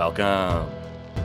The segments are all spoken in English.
Welcome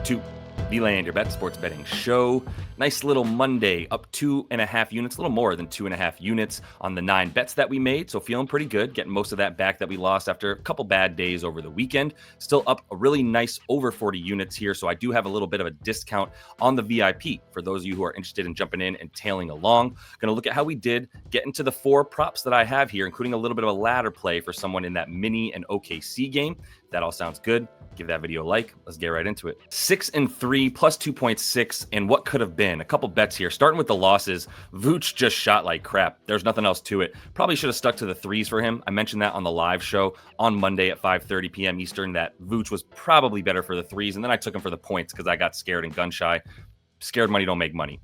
to the Land Your Bet Sports Betting Show. Nice little Monday, up 2.5 units, a little more than 2.5 units on the 9 bets that we made. So feeling pretty good, getting most of that back that we lost after a couple bad days over the weekend. Still up a really nice over 40 units here. So I do have a little bit of a discount on the VIP for those of you who are interested in jumping in and tailing along. Going to look at how we did, get into the 4 props that I have here, including a little bit of a ladder play for someone in that mini and OKC game. If that all sounds good, give that video a like. Let's get right into it. 6-3 plus 2.6, and what could have been. A couple bets here. Starting with the losses, Vooch just shot like crap. There's nothing else to it. Probably should have stuck to the threes for him. I mentioned that on the live show on Monday at 5:30 p.m. Eastern that Vooch was probably better for the threes, and then I took him for the points because I got scared and gun shy. Scared money don't make money.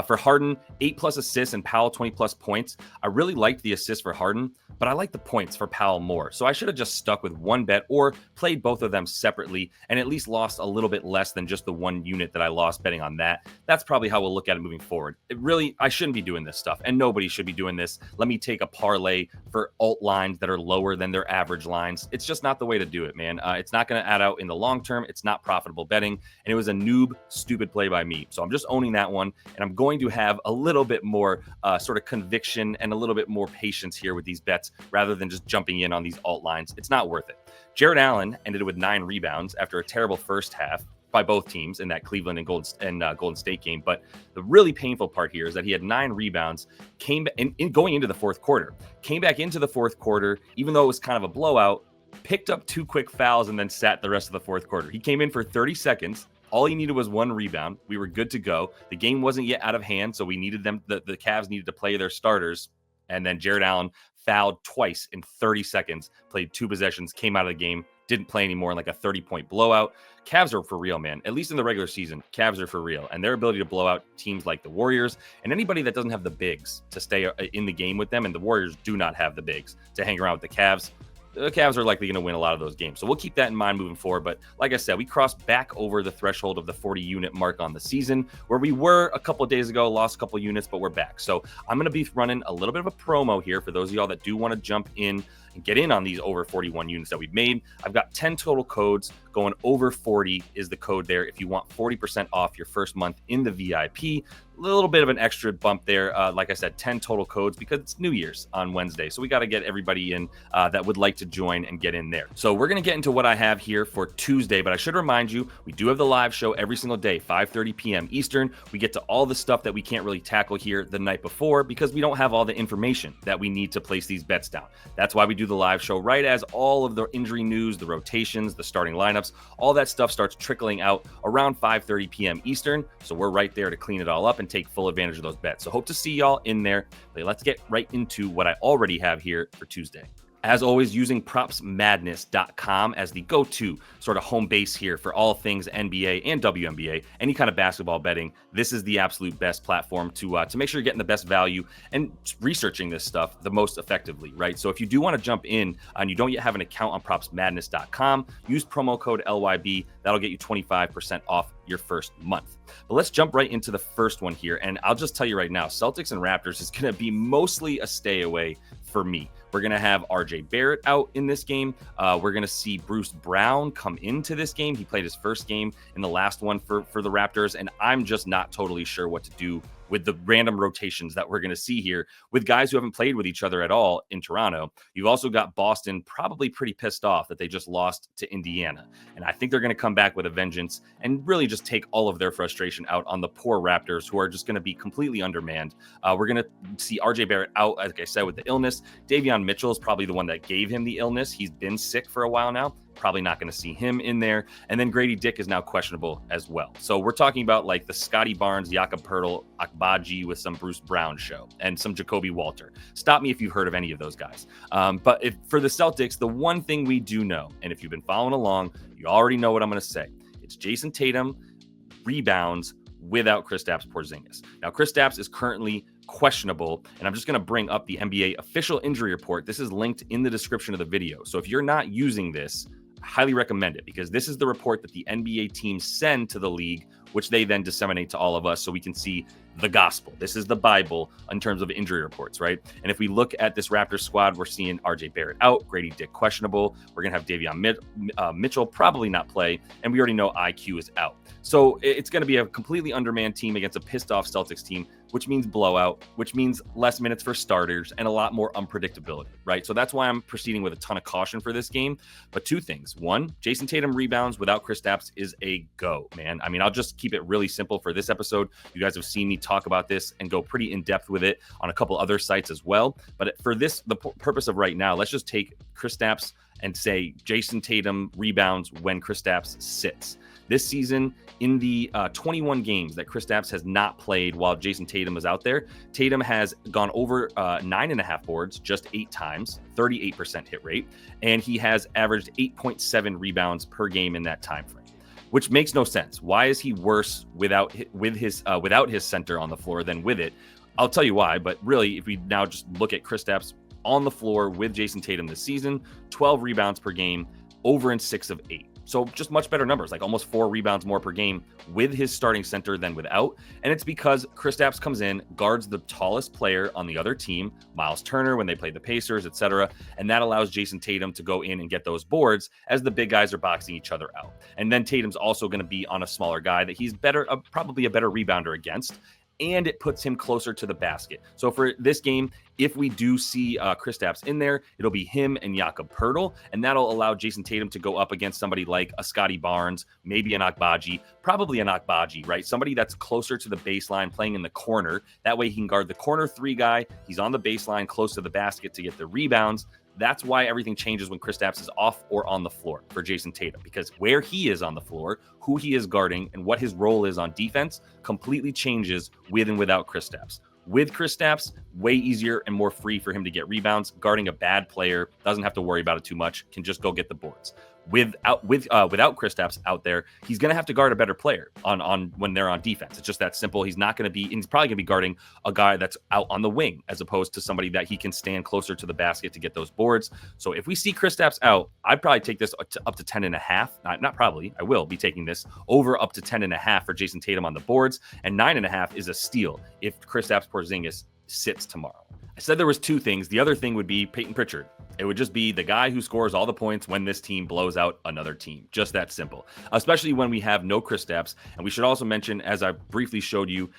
For Harden, 8+ assists and Powell 20+ points. I really liked the assist for Harden, but I like the points for Powell more. So I should have just stuck with one bet or played both of them separately and at least lost a little bit less than just the 1 unit that I lost betting on that. That's probably how we'll look at it moving forward. I shouldn't be doing this stuff, and nobody should be doing this. Let me take a parlay for alt lines that are lower than their average lines. It's just not the way to do it, man. It's not going to add out in the long term. It's not profitable betting, and it was a noob, stupid play by me. So I'm just owning that one, and I'm going to have a little bit more sort of conviction and a little bit more patience here with these bets rather than just jumping in on these alt lines. It's not worth it. Jared Allen ended with 9 rebounds after a terrible first half by both teams in that Cleveland and Golden State game. But the really painful part here is that he had 9 rebounds, came going into the fourth quarter, came back into the fourth quarter, even though it was kind of a blowout, picked up 2 quick fouls and then sat the rest of the fourth quarter. He came in for 30 seconds. All he needed was 1 rebound. We were good to go. The game wasn't yet out of hand, so we needed them. The Cavs needed to play their starters. And then Jared Allen fouled twice in 30 seconds, played 2 possessions, came out of the game, didn't play anymore in like a 30-point blowout. Cavs are for real, man. At least in the regular season, Cavs are for real. And their ability to blow out teams like the Warriors and anybody that doesn't have the bigs to stay in the game with them, and the Warriors do not have the bigs to hang around with the Cavs. The Cavs are likely going to win a lot of those games. So we'll keep that in mind moving forward. But like I said, we crossed back over the threshold of the 40-unit mark on the season, where we were a couple of days ago, lost a couple of units, but we're back. So I'm going to be running a little bit of a promo here for those of y'all that do want to jump in and get in on these over 41 units that we've made. I've got 10 total codes. Going over 40 is the code there if you want 40% off your first month in the VIP. A little bit of an extra bump there. Like I said, 10 total codes because it's New Year's on Wednesday. So we got to get everybody in that would like to join and get in there. So we're going to get into what I have here for Tuesday, but I should remind you, we do have the live show every single day, 5:30 p.m. Eastern. We get to all the stuff that we can't really tackle here the night before because we don't have all the information that we need to place these bets down. That's why we do the live show right as all of the injury news, the rotations, the starting lineups, all that stuff starts trickling out around 5:30 p.m. Eastern. So we're right there to clean it all up and take full advantage of those bets. So hope to see y'all in there. But let's get right into what I already have here for Tuesday. As always, using propsmadness.com as the go-to sort of home base here for all things NBA and WNBA, any kind of basketball betting. This is the absolute best platform to make sure you're getting the best value and researching this stuff the most effectively, right? So if you do want to jump in and you don't yet have an account on propsmadness.com, use promo code LYB. That'll get you 25% off your first month. But let's jump right into the first one here. And I'll just tell you right now, Celtics and Raptors is going to be mostly a stay away for me. We're going to have RJ Barrett out in this game. We're going to see Bruce Brown come into this game. He played his first game in the last one for the Raptors, and I'm just not totally sure what to do with the random rotations that we're going to see here with guys who haven't played with each other at all in Toronto. You've also got Boston probably pretty pissed off that they just lost to Indiana. And I think they're going to come back with a vengeance and really just take all of their frustration out on the poor Raptors, who are just going to be completely undermanned. We're going to see RJ Barrett out, like I said, with the illness. Davion Mitchell is probably the one that gave him the illness. He's been sick for a while now. Probably not going to see him in there. And then Grady Dick is now questionable as well. So we're talking about like the Scotty Barnes, Jakob Poeltl, Akbaji with some Bruce Brown show and some Jacoby Walter. Stop me if you've heard of any of those guys. But for the Celtics, the one thing we do know, and if you've been following along, you already know what I'm going to say. It's Jason Tatum rebounds without Kristaps Porzingis. Now, Kristaps is currently questionable, and I'm just going to bring up the NBA official injury report. This is linked in the description of the video. So if you're not using this, highly recommend it because this is the report that the NBA teams send to the league, which they then disseminate to all of us so we can see the gospel. This is the Bible in terms of injury reports, right? And if we look at this Raptors squad, we're seeing RJ Barrett out, Grady Dick questionable. We're going to have Davion Mitchell probably not play, and we already know IQ is out. So it's going to be a completely undermanned team against a pissed-off Celtics team, which means blowout, which means less minutes for starters and a lot more unpredictability, right? So that's why I'm proceeding with a ton of caution for this game. But two things. One, Jason Tatum rebounds without Kristaps is a go, man. I mean, I'll just keep it really simple for this episode. You guys have seen me talk about this and go pretty in-depth with it on a couple other sites as well. But for this, the purpose of right now, let's just take Kristaps and say Jason Tatum rebounds when Kristaps sits. This season, in the 21 games that Kristaps has not played while Jason Tatum is out there, Tatum has gone over 9.5 boards just 8 times, 38% hit rate, and he has averaged 8.7 rebounds per game in that time frame, which makes no sense. Why is he worse without his center on the floor than with it? I'll tell you why, but really, if we now just look at Kristaps on the floor with Jason Tatum this season, 12 rebounds per game, over in 6 of 8. So just much better numbers, like almost 4 rebounds more per game with his starting center than without. And it's because Kristaps comes in, guards the tallest player on the other team, Miles Turner, when they played the Pacers, etc. And that allows Jason Tatum to go in and get those boards as the big guys are boxing each other out. And then Tatum's also going to be on a smaller guy that he's probably a better rebounder against. And it puts him closer to the basket. So for this game, if we do see Kristaps in there, it'll be him and Jakob Poeltl, and that'll allow Jason Tatum to go up against somebody like a Scotty Barnes, maybe an Agbaji, probably an Agbaji, right? Somebody that's closer to the baseline, playing in the corner. That way he can guard the corner 3 guy. He's on the baseline, close to the basket to get the rebounds. That's why everything changes when Kristaps is off or on the floor for Jason Tatum, because where he is on the floor, who he is guarding, and what his role is on defense completely changes with and without Kristaps. With Kristaps, way easier and more free for him to get rebounds. Guarding a bad player, doesn't have to worry about it too much, can just go get the boards. Without Kristaps out there, he's going to have to guard a better player on when they're on defense. It's just that simple. He's not going to be, and he's probably going to be guarding a guy that's out on the wing as opposed to somebody that he can stand closer to the basket to get those boards. So if we see Kristaps out, I'd probably take this up to 10.5. Not probably, I will be taking this over up to 10.5 for Jason Tatum on the boards, and 9.5 is a steal if Kristaps Porzingis sits tomorrow. I said there was 2 things. The other thing would be Peyton Pritchard. It would just be the guy who scores all the points when this team blows out another team. Just that simple, especially when we have no Kristaps. And we should also mention, as I briefly showed you,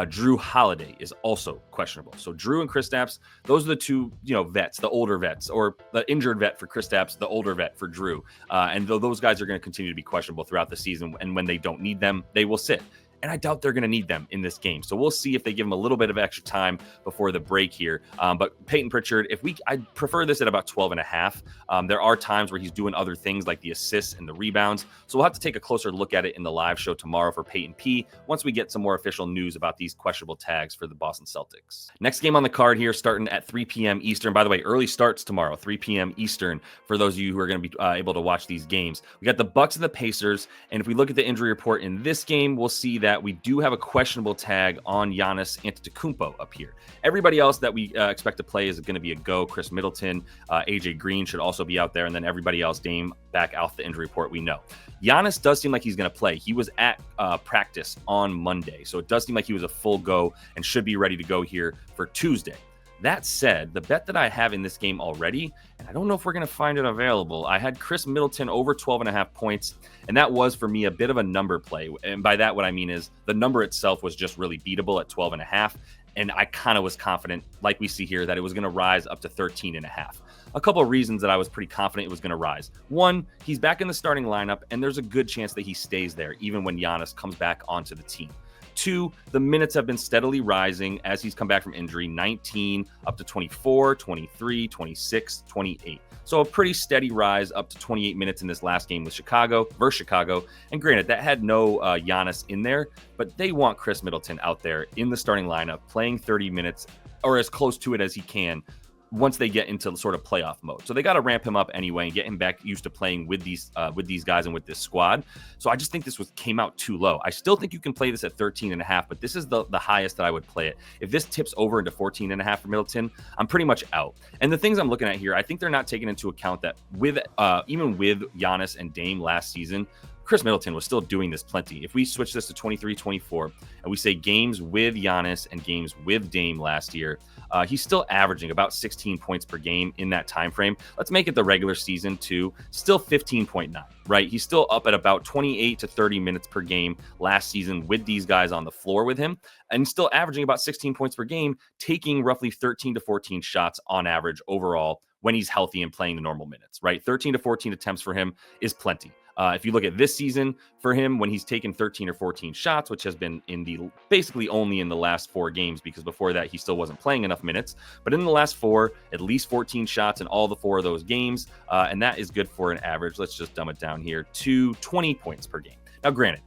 Drew Holiday is also questionable. So Drew and Kristaps, those are the 2, vets, the older vets, or the injured vet for Kristaps, the older vet for Drew. And though those guys are going to continue to be questionable throughout the season, and when they don't need them, they will sit. And I doubt they're going to need them in this game. So we'll see if they give him a little bit of extra time before the break here. But Peyton Pritchard, I prefer this at about 12.5. There are times where he's doing other things like the assists and the rebounds. So we'll have to take a closer look at it in the live show tomorrow for Peyton P. once we get some more official news about these questionable tags for the Boston Celtics. Next game on the card here, starting at 3 p.m. Eastern. By the way, early starts tomorrow, 3 p.m. Eastern, for those of you who are going to be able to watch these games. We got the Bucks and the Pacers. And if we look at the injury report in this game, we'll see that we do have a questionable tag on Giannis Antetokounmpo up here. Everybody else that we expect to play is going to be a go. Chris Middleton, AJ Green should also be out there, and then everybody else, Dame, back out the injury report, we know. Giannis does seem like he's going to play. He was at practice on Monday, so it does seem like he was a full go and should be ready to go here for Tuesday. That said, the bet that I have in this game already, and I don't know if we're going to find it available, I had Chris Middleton over 12.5 points, and that was for me a bit of a number play. And by that, what I mean is the number itself was just really beatable at 12.5, and I kind of was confident, like we see here, that it was going to rise up to 13.5. A couple of reasons that I was pretty confident it was going to rise. One, he's back in the starting lineup, and there's a good chance that he stays there even when Giannis comes back onto the team. 2, the minutes have been steadily rising as he's come back from injury, 19 up to 24, 23, 26, 28. So a pretty steady rise up to 28 minutes in this last game with versus Chicago. And granted, that had no Giannis in there, but they want Chris Middleton out there in the starting lineup playing 30 minutes or as close to it as he can once they get into sort of playoff mode. So they got to ramp him up anyway and get him back used to playing with these guys and with this squad. So I just think this came out too low. I still think you can play this at 13.5, but this is the highest that I would play it. If this tips over into 14.5 for Middleton, I'm pretty much out. And the things I'm looking at here, I think they're not taking into account that with even with Giannis and Dame last season, Chris Middleton was still doing this plenty. If we switch this to 23-24 and we say games with Giannis and games with Dame last year, he's still averaging about 16 points per game in that time frame. Let's make it the regular season too. Still 15.9, right? He's still up at about 28 to 30 minutes per game last season with these guys on the floor with him, and still averaging about 16 points per game, taking roughly 13 to 14 shots on average overall when he's healthy and playing the normal minutes, right? 13 to 14 attempts for him is plenty. If you look at this season for him, when he's taken 13 or 14 shots, which has been basically only in the last 4 games, because before that he still wasn't playing enough minutes, but in the last 4, at least 14 shots in all the 4 of those games. And that is good for an average. Let's just dumb it down here to 20 points per game. Now, granted,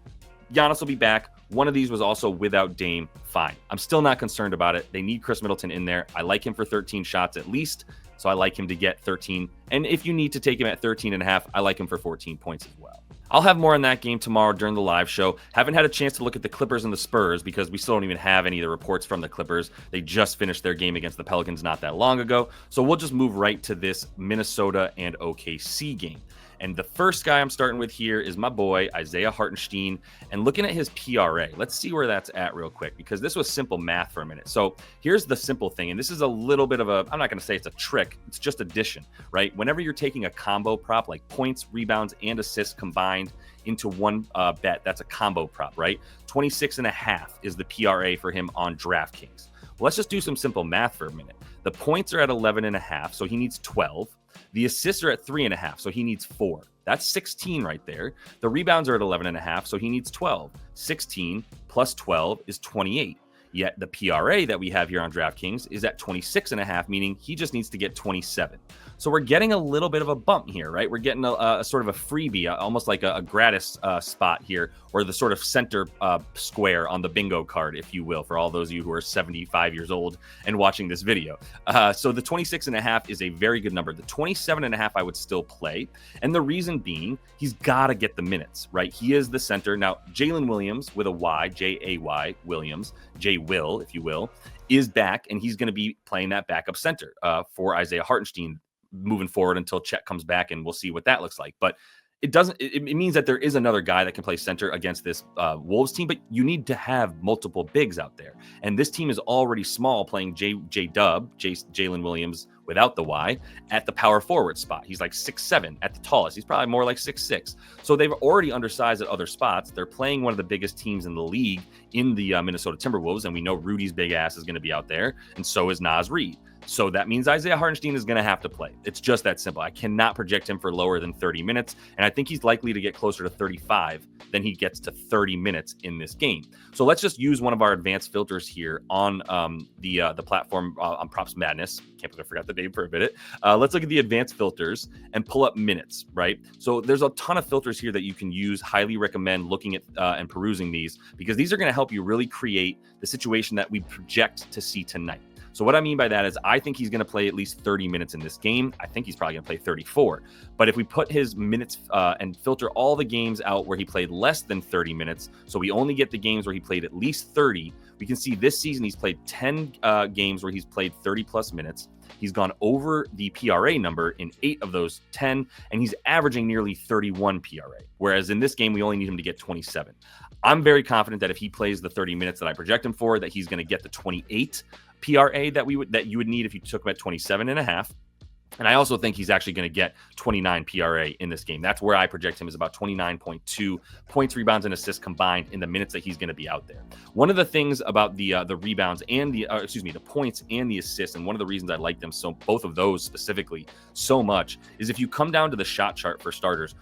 Giannis will be back. One of these was also without Dame. Fine. I'm still not concerned about it. They need Chris Middleton in there. I like him for 13 shots at least. So I like him to get 13. And if you need to take him at 13.5, I like him for 14 points as well. I'll have more on that game tomorrow during the live show. Haven't had a chance to look at the Clippers and the Spurs because we still don't even have any of the reports from the Clippers. They just finished their game against the Pelicans not that long ago. So we'll just move right to this Minnesota and OKC game. And the first guy I'm starting with here is my boy, Isaiah Hartenstein. And looking at his PRA, let's see where that's at real quick, because this was simple math for a minute. So here's the simple thing. And this is a little bit of I'm not going to say it's a trick. It's just addition, right? Whenever you're taking a combo prop, like points, rebounds, and assists combined into one bet, that's a combo prop, right? 26.5 is the PRA for him on DraftKings. Well, let's just do some simple math for a minute. The points are at 11.5, so he needs 12. The assists are at 3.5, so he needs 4. That's 16 right there. The rebounds are at 11.5, so he needs 12. 16 plus 12 is 28. Yet the PRA that we have here on DraftKings is at 26.5, meaning he just needs to get 27. So we're getting a little bit of a bump here, right? We're getting a sort of a freebie, almost like a gratis spot here, or the sort of center square on the bingo card, if you will, for all those of you who are 75 years old and watching this video. So the 26.5 is a very good number. The 27.5 I would still play. And the reason being, he's got to get the minutes, right? He is the center. Now, Jalen Williams with a Y, J-A-Y, Williams, J-Will, if you will, is back, and he's going to be playing that backup center for Isaiah Hartenstein moving forward until Chet comes back, and we'll see what that looks like. But it means that there is another guy that can play center against this Wolves team, but you need to have multiple bigs out there. And this team is already small, playing Jalen Williams without the Y, at the power forward spot. He's like 6'7" at the tallest. He's probably more like 6'6". So they've already undersized at other spots. They're playing one of the biggest teams in the league in the Minnesota Timberwolves, and we know Rudy's big ass is going to be out there, and so is Naz Reid. So that means Isaiah Hartenstein is going to have to play. It's just that simple. I cannot project him for lower than 30 minutes, and I think he's likely to get closer to 35 than he gets to 30 minutes in this game. So let's just use one of our advanced filters here on the platform on Props Madness. Can't believe I forgot the name for a minute. Let's look at the advanced filters and pull up minutes, right? So there's a ton of filters here that you can use. Highly recommend looking at and perusing these, because these are going to help you really create the situation that we project to see tonight. So what I mean by that is I think he's going to play at least 30 minutes in this game. I think he's probably going to play 34. But if we put his minutes and filter all the games out where he played less than 30 minutes, so we only get the games where he played at least 30, we can see this season he's played 10 games where he's played 30-plus minutes. He's gone over the PRA number in 8 of those 10, and he's averaging nearly 31 PRA, whereas in this game, we only need him to get 27. I'm very confident that if he plays the 30 minutes that I project him for, that he's going to get the 28 PRA that you would need if you took him at 27.5. And I also think he's actually going to get 29 PRA in this game. That's where I project him, is about 29.2 points, rebounds, and assists combined in the minutes that he's going to be out there. One of the things about the rebounds and the points and the assists, and one of the reasons I like them both of those specifically so much, is if you come down to the shot chart for starters,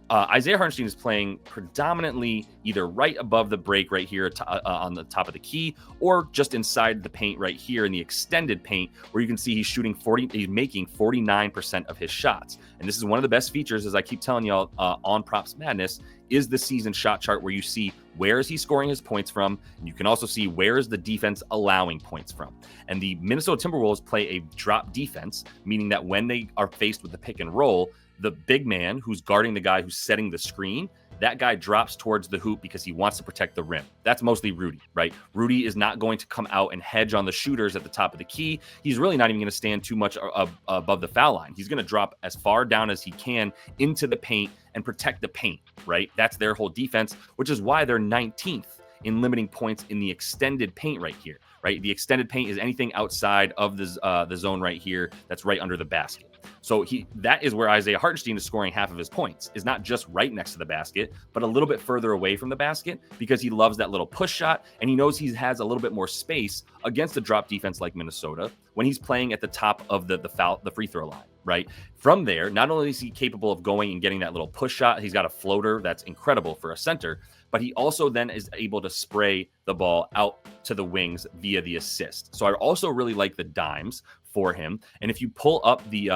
Isaiah Hartenstein is playing predominantly either right above the break right here on the top of the key, or just inside the paint right here in the extended paint, where you can see he's making 49% of his shots. And this is one of the best features, as I keep telling y'all on Props Madness, is the season shot chart where you see where is he scoring his points from, and you can also see where is the defense allowing points from. And the Minnesota Timberwolves play a drop defense, meaning that when they are faced with the pick and roll, the big man who's guarding the guy who's setting the screen, that guy drops towards the hoop because he wants to protect the rim. That's mostly Rudy, right? Rudy is not going to come out and hedge on the shooters at the top of the key. He's really not even going to stand too much above the foul line. He's going to drop as far down as he can into the paint and protect the paint, right? That's their whole defense, which is why they're 19th in limiting points in the extended paint right here, right? The extended paint is anything outside of the zone right here that's right under the basket. So that is where Isaiah Hartenstein is scoring half of his points, is not just right next to the basket, but a little bit further away from the basket because he loves that little push shot and he knows he has a little bit more space against a drop defense like Minnesota when he's playing at the top of the free throw line, right? From there, not only is he capable of going and getting that little push shot, he's got a floater that's incredible for a center, but he also then is able to spray the ball out to the wings via the assist. So I also really like the dimes for him. And if you pull up the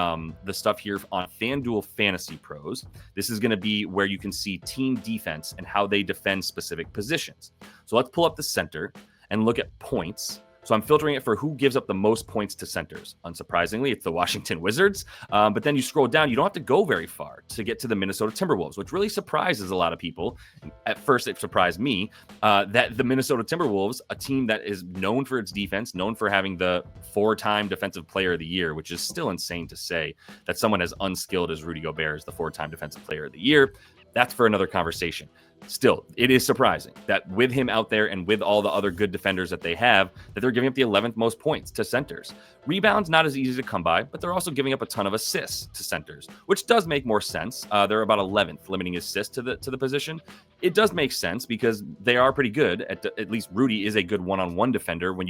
stuff here on FanDuel Fantasy Pros, this is going to be where you can see team defense and how they defend specific positions. So let's pull up the center and look at points. So I'm filtering it for who gives up the most points to centers. Unsurprisingly, it's the Washington Wizards. But then you scroll down, you don't have to go very far to get to the Minnesota Timberwolves, which really surprises a lot of people. At first, it surprised me that the Minnesota Timberwolves, a team that is known for its defense, known for having the 4-time Defensive Player of the Year, which is still insane to say that someone as unskilled as Rudy Gobert is the 4-time Defensive Player of the Year. That's for another conversation. Still, it is surprising that with him out there and with all the other good defenders that they have, that they're giving up the 11th most points to centers. Rebounds, not as easy to come by, but they're also giving up a ton of assists to centers, which does make more sense. They're about 11th limiting assists to the position. It does make sense because they are pretty good. At least Rudy is a good one-on-one defender when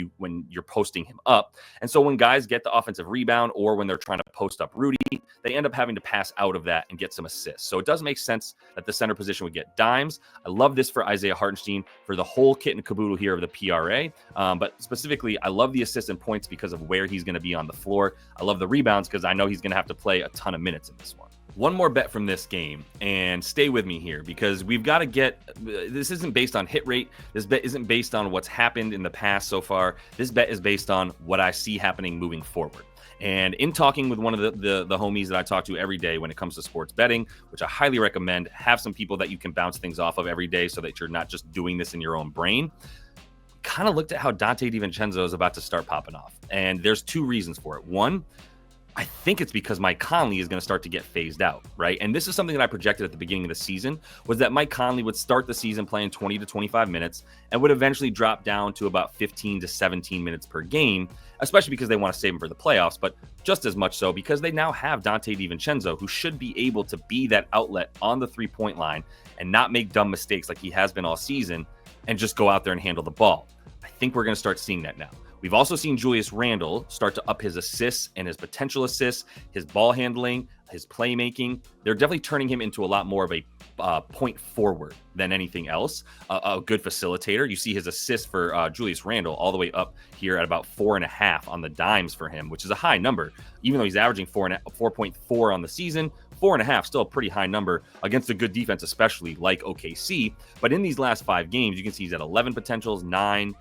you're posting him up. And so when guys get the offensive rebound or when they're trying to post up Rudy, they end up having to pass out of that and get some assists. So it does make sense that the center position would get dimes. I love this for Isaiah Hartenstein for the whole kit and caboodle here of the PRA. But specifically, I love the assists and points because of where he's going to be on the floor. I love the rebounds because I know he's going to have to play a ton of minutes in this one. One more bet from this game, and stay with me here because we've got to this isn't based on hit rate. This bet isn't based on what's happened in the past so far. This bet is based on what I see happening moving forward. And in talking with one of the homies that I talk to every day when it comes to sports betting, which I highly recommend, have some people that you can bounce things off of every day so that you're not just doing this in your own brain. Kind of looked at how Dante DiVincenzo is about to start popping off. And there's two reasons for it. One, I think it's because Mike Conley is going to start to get phased out, right? And this is something that I projected at the beginning of the season, was that Mike Conley would start the season playing 20 to 25 minutes and would eventually drop down to about 15 to 17 minutes per game, especially because they want to save him for the playoffs, but just as much so because they now have Dante DiVincenzo, who should be able to be that outlet on the three-point line and not make dumb mistakes like he has been all season and just go out there and handle the ball. I think we're going to start seeing that now. We've also seen Julius Randle start to up his assists and his potential assists, his ball handling, his playmaking. They're definitely turning him into a lot more of a point forward than anything else, a good facilitator. You see his assist for Julius Randle all the way up here at about 4.5 on the dimes for him, which is a high number. Even though he's averaging 4.4 on the season, 4.5, still a pretty high number against a good defense, especially like OKC. But in these last 5 games, you can see he's at 11 potentials, 9,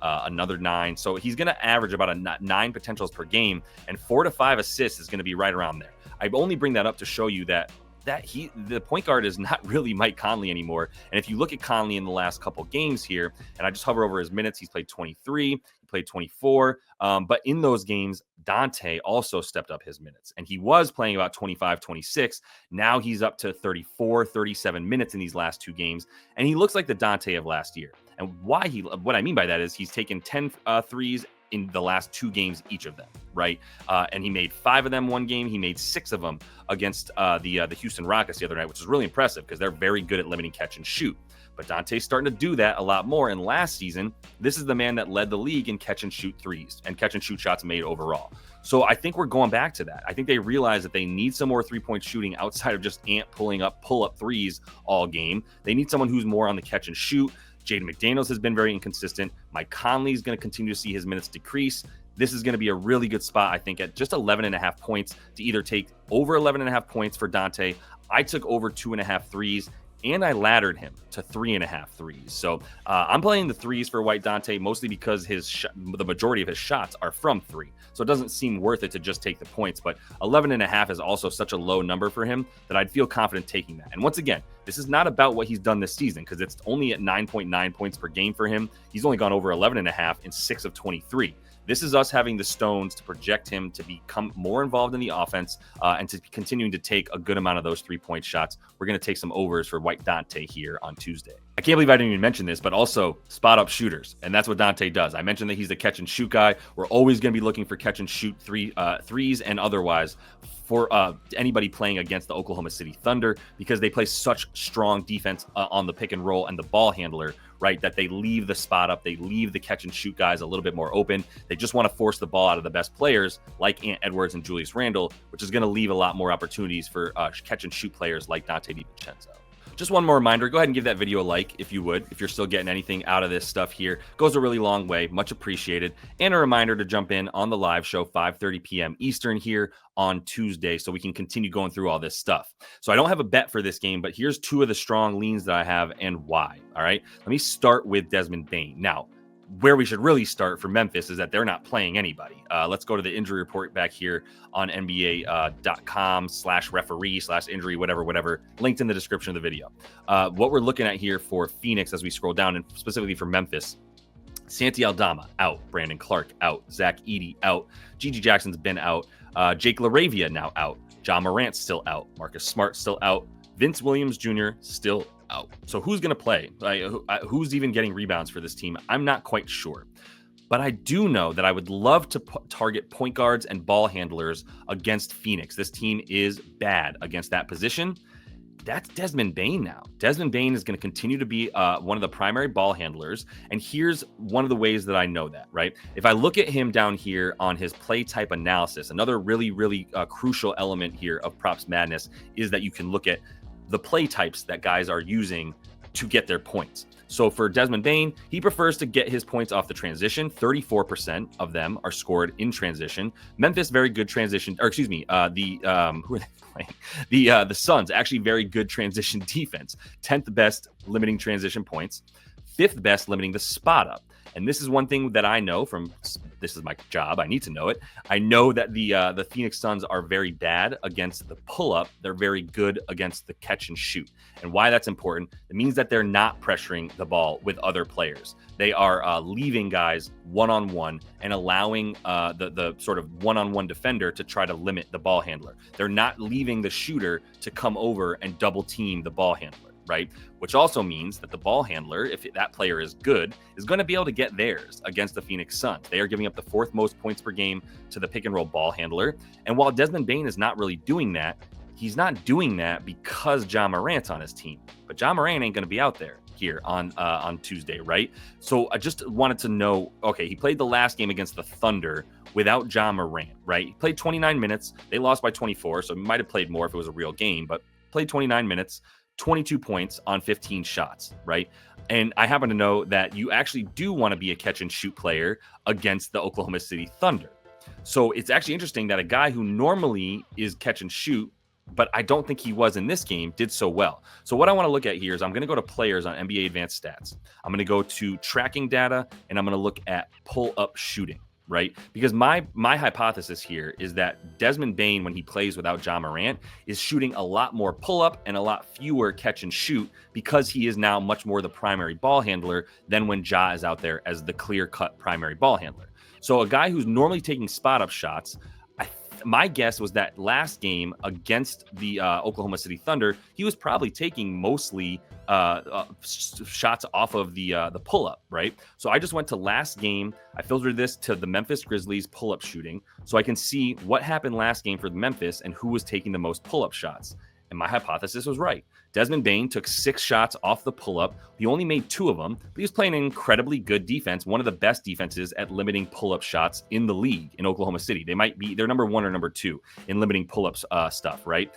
another 9. So he's going to average about 9 potentials per game, and 4 to 5 assists is going to be right around there. I only bring that up to show you that the point guard is not really Mike Conley anymore. And if you look at Conley in the last couple games here, and I just hover over his minutes, he's played 23, he played 24. But in those games, Dante also stepped up his minutes, and he was playing about 25, 26. Now he's up to 34, 37 minutes in these last 2 games. And he looks like the Dante of last year. And what I mean by that is he's taken 10 threes in the last 2 games, each of them, right? And he made 5 of them one game. He made 6 of them against the Houston Rockets the other night, which is really impressive because they're very good at limiting catch and shoot. But Dante's starting to do that a lot more. And last season, this is the man that led the league in catch and shoot threes and catch and shoot shots made overall. So I think we're going back to that. I think they realize that they need some more 3-point shooting outside of just pull-up threes all game. They need someone who's more on the catch and shoot. Jaden McDaniels has been very inconsistent. Mike Conley is going to continue to see his minutes decrease. This is going to be a really good spot, I think, at just 11.5 points to either take over 11.5 points for Dante. I took over 2.5 threes. and I laddered him to 3.5 threes. So I'm playing the threes for White Dante mostly because the majority of his shots are from three. So it doesn't seem worth it to just take the points. But 11.5 is also such a low number for him that I'd feel confident taking that. And once again, this is not about what he's done this season because it's only at 9.9 points per game for him. He's only gone over 11.5 in 6 of 23. This is us having the stones to project him to become more involved in the offense and to continuing to take a good amount of those 3-point shots. We're going to take some overs for White Dante here on Tuesday. I can't believe I didn't even mention this, but also spot up shooters. And that's what Dante does. I mentioned that he's the catch and shoot guy. We're always going to be looking for catch and shoot threes and otherwise for anybody playing against the Oklahoma City Thunder because they play such strong defense on the pick and roll and the ball handler, right, that they leave the spot up. They leave the catch and shoot guys a little bit more open. They just want to force the ball out of the best players like Ant Edwards and Julius Randle, which is going to leave a lot more opportunities for catch and shoot players like Dante DiVincenzo. Just one more reminder, go ahead and give that video a like if you would, if you're still getting anything out of this stuff here. Goes a really long way, much appreciated. And a reminder to jump in on the live show, 5:30 p.m. Eastern here on Tuesday, so we can continue going through all this stuff. So I don't have a bet for this game, but here's 2 of the strong leans that I have and why, all right? Let me start with Desmond Bane. Now, where we should really start for Memphis is that they're not playing anybody. Let's go to the injury report back here on NBA.com/referee/injury, whatever, linked in the description of the video. What we're looking at here for Phoenix as we scroll down, and specifically for Memphis, Santi Aldama out, Brandon Clark out, Zach Edey out, Gigi Jackson's been out, Jake LaRavia now out, John Morant's still out, Marcus Smart still out, Vince Williams Jr. still out. So who's going to play? Who's even getting rebounds for this team? I'm not quite sure. But I do know that I would love to target point guards and ball handlers against Phoenix. This team is bad against that position. That's Desmond Bane now. Desmond Bane is going to continue to be one of the primary ball handlers. And here's one of the ways that I know that, right? If I look at him down here on his play type analysis, another really crucial element here of Props Madness is that you can look at the play types that guys are using to get their points. So for Desmond Bane, he prefers to get his points off the transition. 34% of them are scored in transition. Memphis, very good transition, or excuse me, who are they playing? The Suns, actually very good transition defense. 10th best limiting transition points. 5th best limiting the spot up. And this is one thing that I know from, this is my job, I need to know it. I know that the Phoenix Suns are very bad against the pull-up. They're very good against the catch and shoot. And why that's important, it means that they're not pressuring the ball with other players. They are leaving guys one-on-one and allowing the sort of one-on-one defender to try to limit the ball handler. They're not leaving the shooter to come over and double team the ball handler. Right? Which also means that the ball handler, if that player is good, is going to be able to get theirs against the Phoenix Suns. They are giving up the 4th most points per game to the pick and roll ball handler. And while Desmond Bane is not really doing that, he's not doing that because John Morant's on his team. But John Morant ain't going to be out there here on Tuesday, right? So I just wanted to know, okay, he played the last game against the Thunder without John Morant, right? He played 29 minutes. They lost by 24, so he might have played more if it was a real game, but played 29 minutes. 22 points on 15 shots, right? And I happen to know that you actually do want to be a catch and shoot player against the Oklahoma City Thunder. So it's actually interesting that a guy who normally is catch and shoot, but I don't think he was in this game, did so well. So what I want to look at here is I'm going to go to players on NBA Advanced Stats. I'm going to go to tracking data, and I'm going to look at pull-up shooting. Right? Because my hypothesis here is that Desmond Bane, when he plays without John Morant, is shooting a lot more pull-up and a lot fewer catch and shoot because he is now much more the primary ball handler than when Ja is out there as the clear-cut primary ball handler. So a guy who's normally taking spot-up shots, my guess was that last game against the Oklahoma City Thunder, he was probably taking mostly shots off of the pull-up, right? So I just went to last game. I filtered this to the Memphis Grizzlies pull-up shooting so I can see what happened last game for the Memphis and who was taking the most pull-up shots. And my hypothesis was right. Desmond Bane took 6 shots off the pull-up. He only made 2 of them, but he was playing an incredibly good defense, one of the best defenses at limiting pull-up shots in the league in Oklahoma City. They're number 1 or number 2 in limiting pull-ups stuff, right?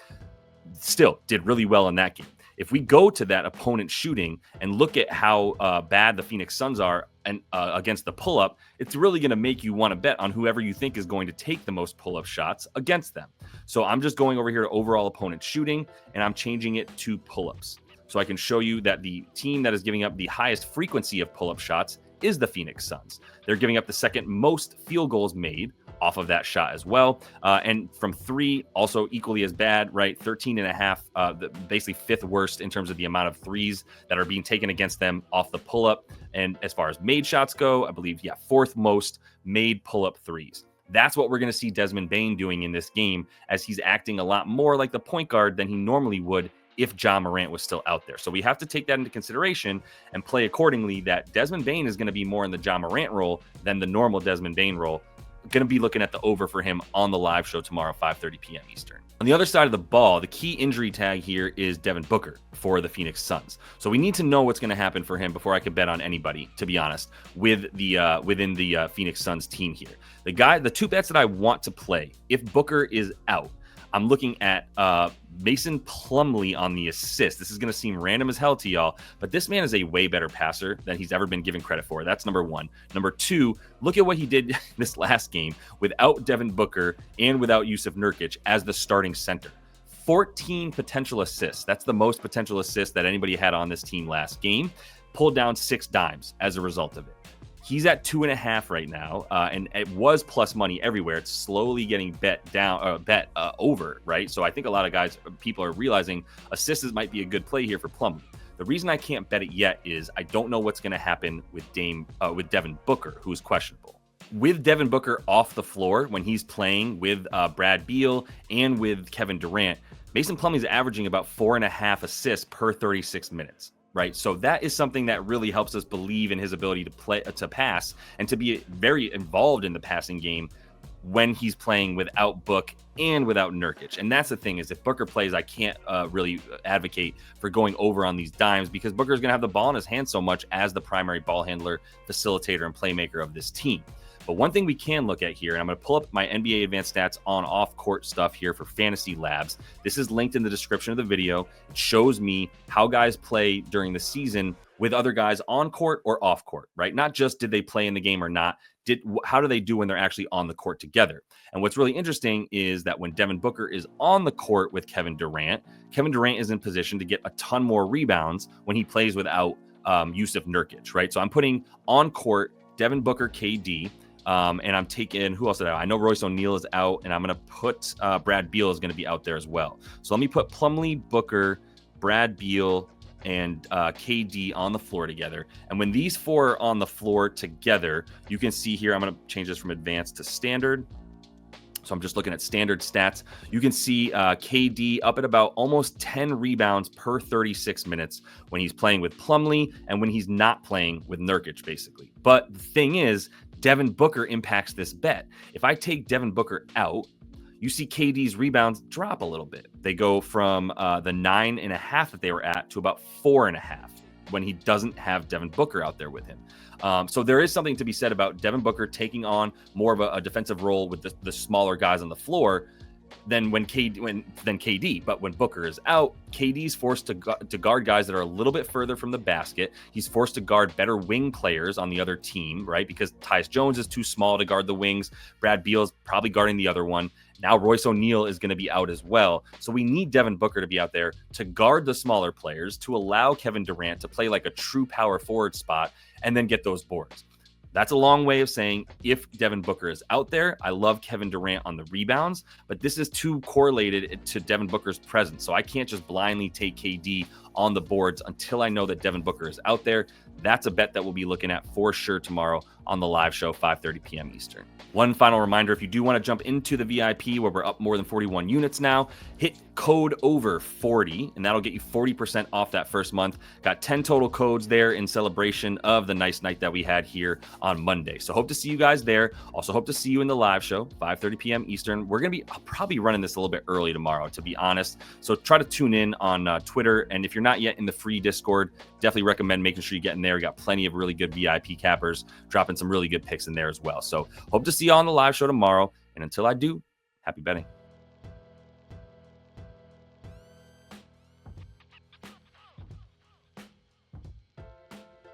Still did really well in that game. If we go to that opponent shooting and look at how bad the Phoenix Suns are and against the pull-up, it's really going to make you want to bet on whoever you think is going to take the most pull-up shots against them. So I'm just going over here to overall opponent shooting, and I'm changing it to pull-ups. So I can show you that the team that is giving up the highest frequency of pull-up shots is the Phoenix Suns. They're giving up the second most field goals made off of that shot as well. And from three, also equally as bad, right? 13.5, basically fifth worst in terms of the amount of threes that are being taken against them off the pull-up. And as far as made shots go, I believe, fourth most made pull-up threes. That's what we're going to see Desmond Bane doing in this game, as he's acting a lot more like the point guard than he normally would if Ja Morant was still out there. So we have to take that into consideration and play accordingly, that Desmond Bane is going to be more in the Ja Morant role than the normal Desmond Bane role. Going to be looking at the over for him on the live show tomorrow, 5:30 p.m. Eastern. On the other side of the ball, the key injury tag here is Devin Booker for the Phoenix Suns. So we need to know what's going to happen for him before I could bet on anybody, to be honest, with the within the Phoenix Suns team here. The two bets that I want to play, if Booker is out, I'm looking at Mason Plumlee on the assist. This is going to seem random as hell to y'all, but this man is a way better passer than he's ever been given credit for. That's number one. Number two, look at what he did this last game without Devin Booker and without Jusuf Nurkic as the starting center. 14 potential assists. That's the most potential assists that anybody had on this team last game. Pulled down 6 dimes as a result of it. He's at 2.5 right now, and it was plus money everywhere. It's slowly getting bet over, right? So I think a lot of people are realizing assists might be a good play here for Plumlee. The reason I can't bet it yet is I don't know what's going to happen with Devin Booker, who's questionable. With Devin Booker off the floor when he's playing with Brad Beal and with Kevin Durant, Mason Plumlee is averaging about 4.5 assists per 36 minutes. Right. So that is something that really helps us believe in his ability to pass and to be very involved in the passing game when he's playing without Book and without Nurkic. And that's the thing, is if Booker plays, I can't really advocate for going over on these dimes, because Booker's going to have the ball in his hand so much as the primary ball handler, facilitator, and playmaker of this team. But one thing we can look at here, and I'm going to pull up my NBA advanced stats on off-court stuff here for Fantasy Labs. This is linked in the description of the video. It shows me how guys play during the season with other guys on court or off court, right? Not just did they play in the game or not, how do they do when they're actually on the court together? And what's really interesting is that when Devin Booker is on the court with Kevin Durant is in position to get a ton more rebounds when he plays without Jusuf Nurkic, right? So I'm putting on court Devin Booker, KD, and I'm taking, who else did I know Royce O'Neal is out, and I'm going to put Brad Beal is going to be out there as well. So let me put Plumlee, Booker, Brad Beal, and KD on the floor together. And when these four are on the floor together, you can see here, I'm going to change this from advanced to standard. So I'm just looking at standard stats. You can see KD up at about almost 10 rebounds per 36 minutes when he's playing with Plumlee and when he's not playing with Nurkic, basically. But the thing is, Devin Booker impacts this bet. If I take Devin Booker out, you see KD's rebounds drop a little bit. They go from the 9.5 that they were at to about 4.5 when he doesn't have Devin Booker out there with him. So there is something to be said about Devin Booker taking on more of a defensive role with the smaller guys on the floor than KD. But when Booker is out, KD's forced to guard guys that are a little bit further from the basket. He's forced to guard better wing players on the other team, right? Because Tyus Jones is too small to guard the wings. Brad Beal's probably guarding the other one. Now Royce O'Neal is going to be out as well. So we need Devin Booker to be out there to guard the smaller players, to allow Kevin Durant to play like a true power forward spot and then get those boards. That's a long way of saying if Devin Booker is out there, I love Kevin Durant on the rebounds, but this is too correlated to Devin Booker's presence. So I can't just blindly take KD on the boards until I know that Devin Booker is out there. That's a bet that we'll be looking at for sure tomorrow on the live show, 5:30 p.m. Eastern. One final reminder, if you do want to jump into the VIP where we're up more than 41 units now, hit code over 40 and that'll get you 40% off that first month. Got 10 total codes there in celebration of the nice night that we had here on Monday. So hope to see you guys there. Also hope to see you in the live show, 5:30 p.m. Eastern. We're going to be probably running this a little bit early tomorrow, to be honest. So try to tune in on Twitter. And if you're not yet in the free Discord, definitely recommend making sure you get in there. We got plenty of really good VIP cappers, dropping some really good picks in there as well. So hope to see you on the live show tomorrow. And until I do, happy betting.